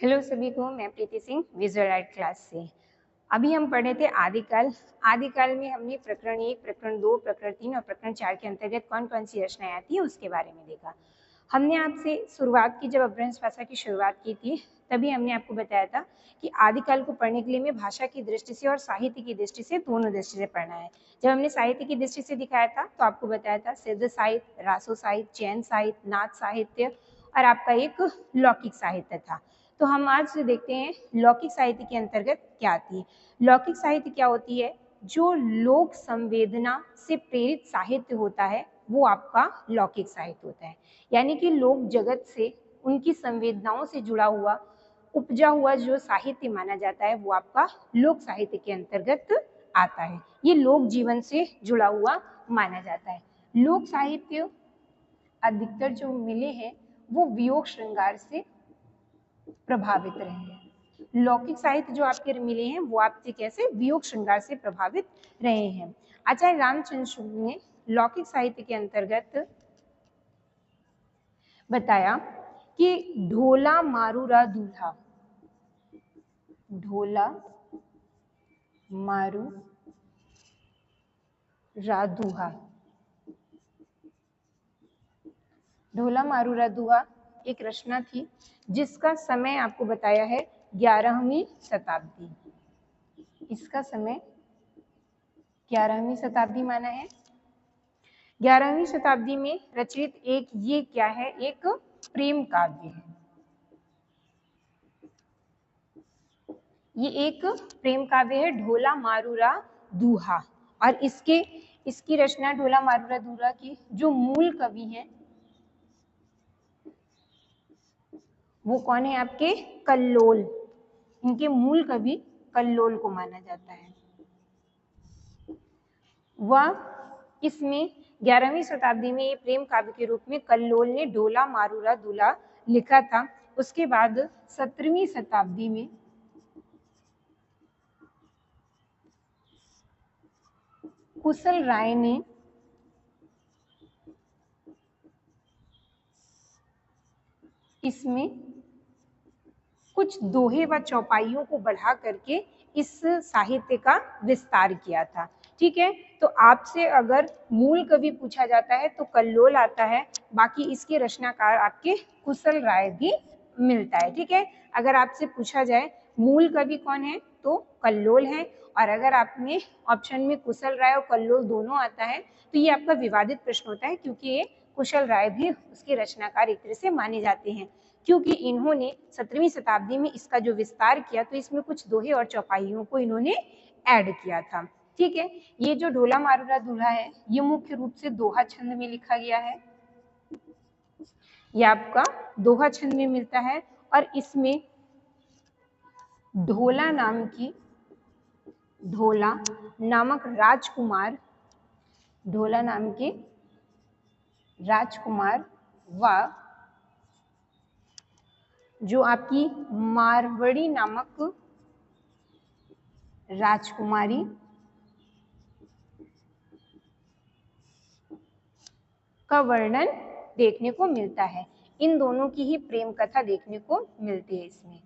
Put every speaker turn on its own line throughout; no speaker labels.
Hello सभी को, मैं प्रीति सिंह विजुअल आर्ट क्लास से। अभी हम पढ़े थे आदिकाल। आदिकाल में हमने प्रकरण 1, प्रकरण 2, प्रकरण 3 और प्रकरण 4 के अंतर्गत कौन कौन सी रचनाएं आती है उसके बारे में देखा। हमने आपसे शुरुआत की, जब अपभ्रंश भाषा की शुरुआत की थी तभी हमने आपको बताया था कि आदिकाल को पढ़ने के लिए हमें भाषा की दृष्टि से और साहित्य की दृष्टि से, दोनों दृष्टि से पढ़ना है। जब हमने साहित्य की दृष्टि से दिखाया था तो आपको बताया था सिद्ध साहित्य, रासो साहित्य, जैन साहित्य, नाथ साहित्य और आपका एक लौकिक साहित्य था। तो हम आज देखते हैं लौकिक साहित्य के अंतर्गत क्या आती है। लौकिक साहित्य क्या होती है? जो लोक संवेदना से प्रेरित साहित्य होता है वो आपका लौकिक साहित्य होता है। यानी कि लोक जगत से, उनकी संवेदनाओं से जुड़ा हुआ, उपजा हुआ जो साहित्य माना जाता है वो आपका लोक साहित्य के अंतर्गत आता है। ये लोक जीवन से जुड़ा हुआ माना जाता है। लोक साहित्य अधिकतर जो मिले हैं वो वियोग श्रृंगार से प्रभावित रहे हैं। लौकिक साहित्य जो आपके मिले हैं वो आपके कैसे, वियोग श्रृंगार से प्रभावित रहे हैं। आचार्य रामचंद्र शुक्ल ने लौकिक साहित्य के अंतर्गत बताया कि ढोला मारूरा दूल्हा, ढोला मारू रादुहा, ढोला मारू रादुहा एक रचना थी जिसका समय आपको बताया है 11वीं शताब्दी। इसका समय 11वीं शताब्दी माना है। 11वीं शताब्दी में रचित एक ये क्या है, एक प्रेम काव्य है। ये एक प्रेम काव्य है, ढोला मारूरा दूहा। और इसकी रचना ढोला मारूरा दूहा की जो मूल कवि हैं वो कौन है? आपके कल्लोल। इनके मूल कवि कल्लोल को माना जाता है। वह इसमें 11वीं शताब्दी में ये प्रेम काव्य के रूप में कल्लोल ने ढोला मारूरा दूल्हा लिखा था। उसके बाद 17वीं शताब्दी में कुशल राय ने इसमें कुछ दोहे व चौपाइयों को बढ़ा करके इस साहित्य का विस्तार किया था। ठीक है, तो आपसे अगर मूल कवि पूछा जाता है तो कल्लोल आता है, बाकी इसके रचनाकार आपके कुशल राय भी मिलता है। ठीक है, अगर आपसे पूछा जाए मूल कवि कौन है तो कल्लोल है, और अगर आपने ऑप्शन में कुशल राय और कल्लोल दोनों आता है तो ये आपका विवादित प्रश्न होता है, क्योंकि ये कुशल राय भी उसके रचनाकार एक तरह से माने जाते हैं, क्योंकि इन्होंने 17वीं शताब्दी में इसका जो विस्तार किया तो इसमें कुछ दोहे और चौपाइयों को इन्होंने ऐड किया था। ठीक है, ये जो ढोला मारूरा दूल्हा है ये मुख्य रूप से दोहा छंद में लिखा गया है। ये आपका दोहा छंद में मिलता है, और इसमें ढोला नामक राजकुमार, ढोला नाम के राजकुमार व जो आपकी मारवड़ी नामक राजकुमारी का वर्णन देखने को मिलता है। इन दोनों की ही प्रेम कथा देखने को मिलती है इसमें।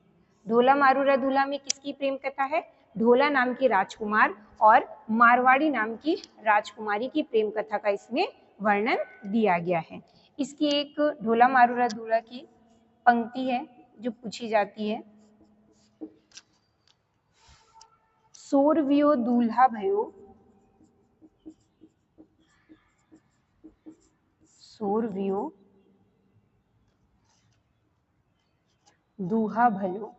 ढोला मारूरा दूल्हा में किसकी प्रेम कथा है? ढोला नाम के राजकुमार और मारवाड़ी नाम की राजकुमारी की प्रेम कथा का इसमें वर्णन दिया गया है। इसकी एक ढोला मारूरा दूल्हा की पंक्ति है जो पूछी जाती है, सोरवियो दूल्हा भयो, सोरवियो दूहा भलो,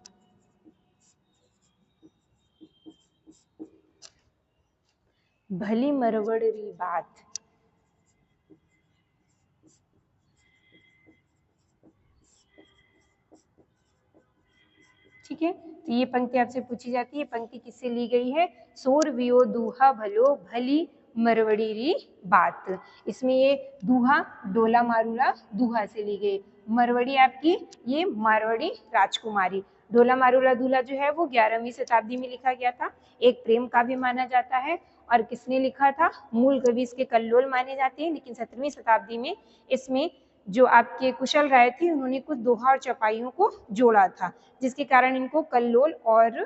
भली मरवड़ री बात। ठीक है, तो ये पंक्ति आपसे पूछी जाती है। पंक्ति किससे ली गई है? सोरवियो दूहा भलो, भली मरवड़ी री बात। इसमें ये दूहा ढोला मारूरा दूहा से ली गई, मरवड़ी आपकी ये मारवाड़ी राजकुमारी। ढोला मारूरा दूल्हा जो है वो 11वीं शताब्दी में लिखा गया था, एक प्रेम काव्य माना जाता है। और किसने लिखा था? मूल कवि इसके कल्लोल माने जाते हैं, लेकिन 17वीं शताब्दी में इसमें जो आपके कुशल राय थे उन्होंने कुछ दोहा और चौपाइयों को जोड़ा था, जिसके कारण इनको कल्लोल और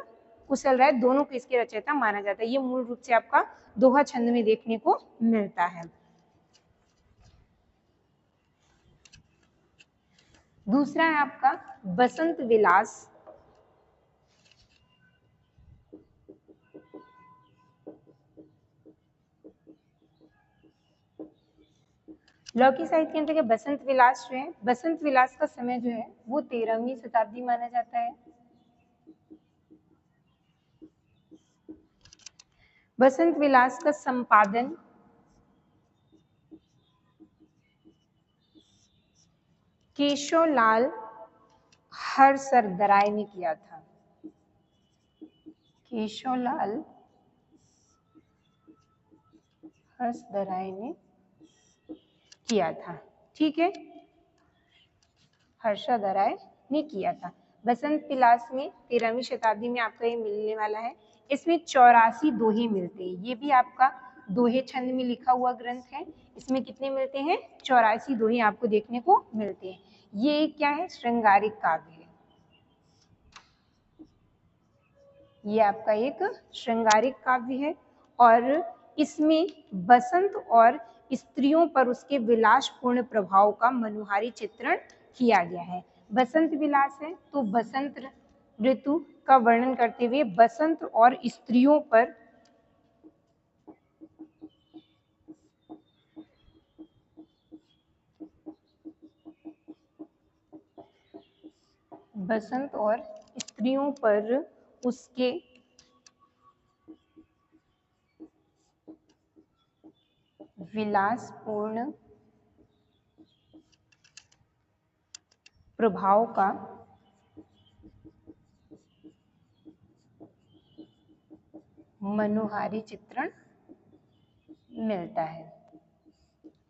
कुशल राय दोनों को इसके रचयिता माना जाता है। ये मूल रूप से आपका दोहा छंद में देखने को मिलता है। दूसरा है आपका बसंत विलास। लौकिक साहित्य के अंतर्गत बसंत विलास जो है, बसंत विलास का समय जो है वो 13वीं शताब्दी माना जाता है। बसंत विलास का संपादन केशवलाल हरसरदराय ने किया था। केशवलाल हरसरदराय ने किया था, ठीक है, हर्षदराय ने किया था। बसंत विलास में 13वीं शताब्दी में आपको ये मिलने वाला है। इसमें 84 दोहे मिलते हैं। ये भी आपका दोहे छंद में लिखा हुआ ग्रंथ है। इसमें कितने मिलते हैं? 84 दोहे आपको देखने को मिलते हैं। ये क्या है? श्रृंगारिक काव्य है। ये आपका एक श्रृंगारिक काव्य है और इसमें बसंत और स्त्रियों पर उसके विलासपूर्ण प्रभाव का मनोहारी चित्रण किया गया है। बसंत विलास है तो बसंत ऋतु का वर्णन करते हुए बसंत और स्त्रियों पर बसंत और स्त्रियों पर उसके विलासपूर्ण प्रभाव का मनोहारी चित्रण मिलता है।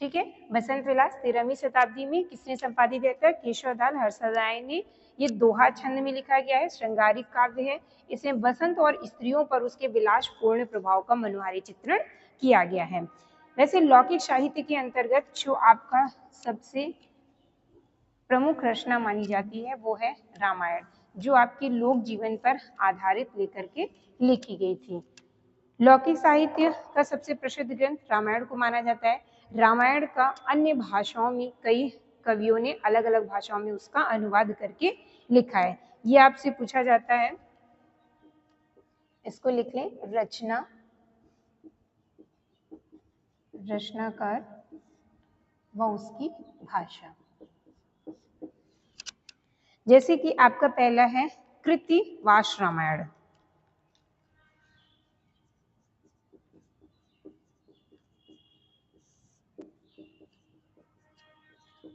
ठीक है, बसंत विलास 13वीं शताब्दी में किसने संपादित किया था? केशवलाल हर्षदराय ने। ये दोहा छंद में लिखा गया है, श्रृंगारिक काव्य है। इसमें बसंत और स्त्रियों पर उसके विलासपूर्ण प्रभाव का मनोहारी चित्रण किया गया है। वैसे लौकिक साहित्य के अंतर्गत जो आपका सबसे प्रमुख रचना मानी जाती है वो है रामायण, जो आपके लोक जीवन पर आधारित लेकर के लिखी गई थी। लौकिक साहित्य का सबसे प्रसिद्ध ग्रंथ रामायण को माना जाता है। रामायण का अन्य भाषाओं में कई कवियों ने अलग अलग भाषाओं में उसका अनुवाद करके लिखा है। ये आपसे पूछा जाता है, इसको लिख लें, रचना, रचनाकार व उसकी भाषा। जैसे कि आपका पहला है कृत्तिवास रामायण।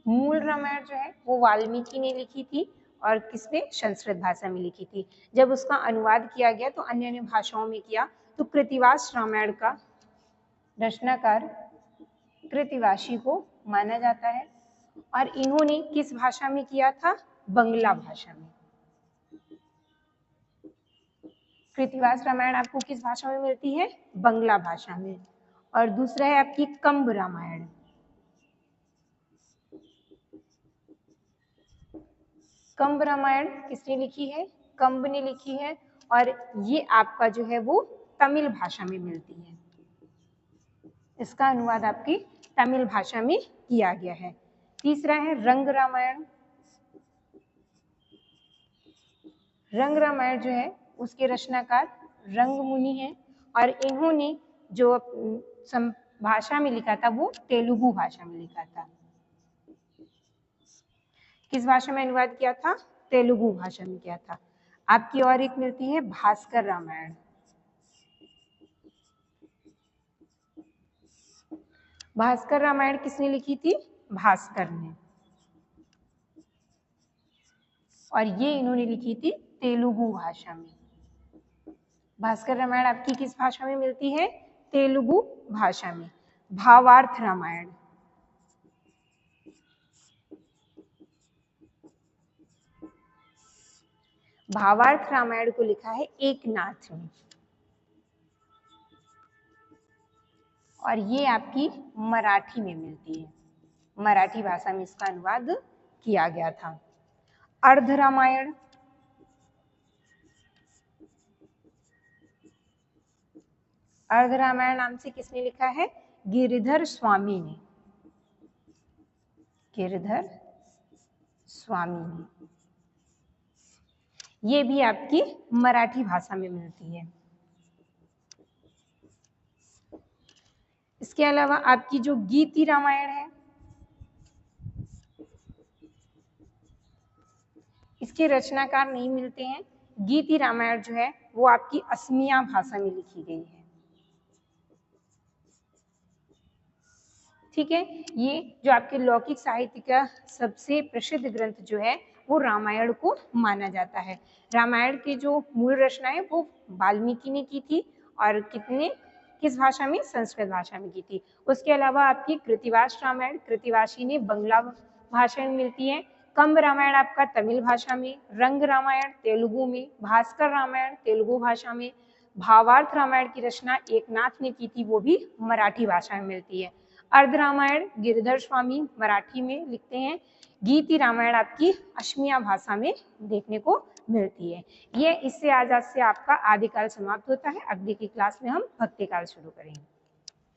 मूल रामायण जो है वो वाल्मीकि ने लिखी थी और किसने? संस्कृत भाषा में लिखी थी। जब उसका अनुवाद किया गया तो अन्य अन्य भाषाओं में किया, तो कृत्तिवास रामायण का रचनाकार कृत्तिवासी को माना जाता है। और इन्होंने किस भाषा में किया था? बंगला भाषा में। कृत्तिवास रामायण आपको किस भाषा में मिलती है? बंगला भाषा में। और दूसरा है आपकी कंब रामायण। कंब रामायण किसने लिखी है? कंब ने लिखी है और ये आपका जो है वो तमिल भाषा में मिलती है। इसका अनुवाद आपकी तमिल भाषा में किया गया है। तीसरा है रंग रामायण। रंग रामायण जो है उसके रचनाकार रंग मुनि हैं और इन्होंने जो भाषा में लिखा था वो तेलुगु भाषा में लिखा था। किस भाषा में अनुवाद किया था? तेलुगु भाषा में किया था। आपकी और एक मिलती है भास्कर रामायण। भास्कर रामायण किसने लिखी थी? भास्कर ने, और ये इन्होंने लिखी थी तेलुगु भाषा में। भास्कर रामायण आपकी किस भाषा में मिलती है? तेलुगु भाषा में। भावार्थ रामायण, भावार्थ रामायण को लिखा है एकनाथ ने और ये आपकी मराठी में मिलती है। मराठी भाषा में इसका अनुवाद किया गया था। अर्ध रामायण, अर्ध रामायण नाम से किसने लिखा है? गिरिधर स्वामी ने, गिरिधर स्वामी ने। ये भी आपकी मराठी भाषा में मिलती है। इसके अलावा आपकी जो गीति रामायण है, इसके रचनाकार नहीं मिलते हैं। गीति रामायण जो है वो आपकी असमिया भाषा में लिखी गई है। ठीक है, ये जो आपके लौकिक साहित्य का सबसे प्रसिद्ध ग्रंथ जो है वो रामायण को माना जाता है। रामायण के जो मूल रचना है वो वाल्मीकि ने की थी, और किस भाषा में? संस्कृत भाषा में की थी। उसके अलावा आपकी कृतिवास रामायण, कृतिवासी ने बंगला भाषा में मिलती है। कंब रामायण आपका तमिल भाषा में, रंग रामायण तेलुगु में, भास्कर रामायण तेलुगु भाषा में, भावार्थ रामायण की रचना एकनाथ ने की थी, वो भी मराठी भाषा में मिलती है। अर्ध रामायण गिरिधर स्वामी मराठी में लिखते हैं। गीति रामायण आपकी असमिया भाषा में देखने को मिलती है। ये इससे आज से आपका आदिकाल समाप्त होता है। अगली की क्लास में हम भक्ति काल शुरू करेंगे।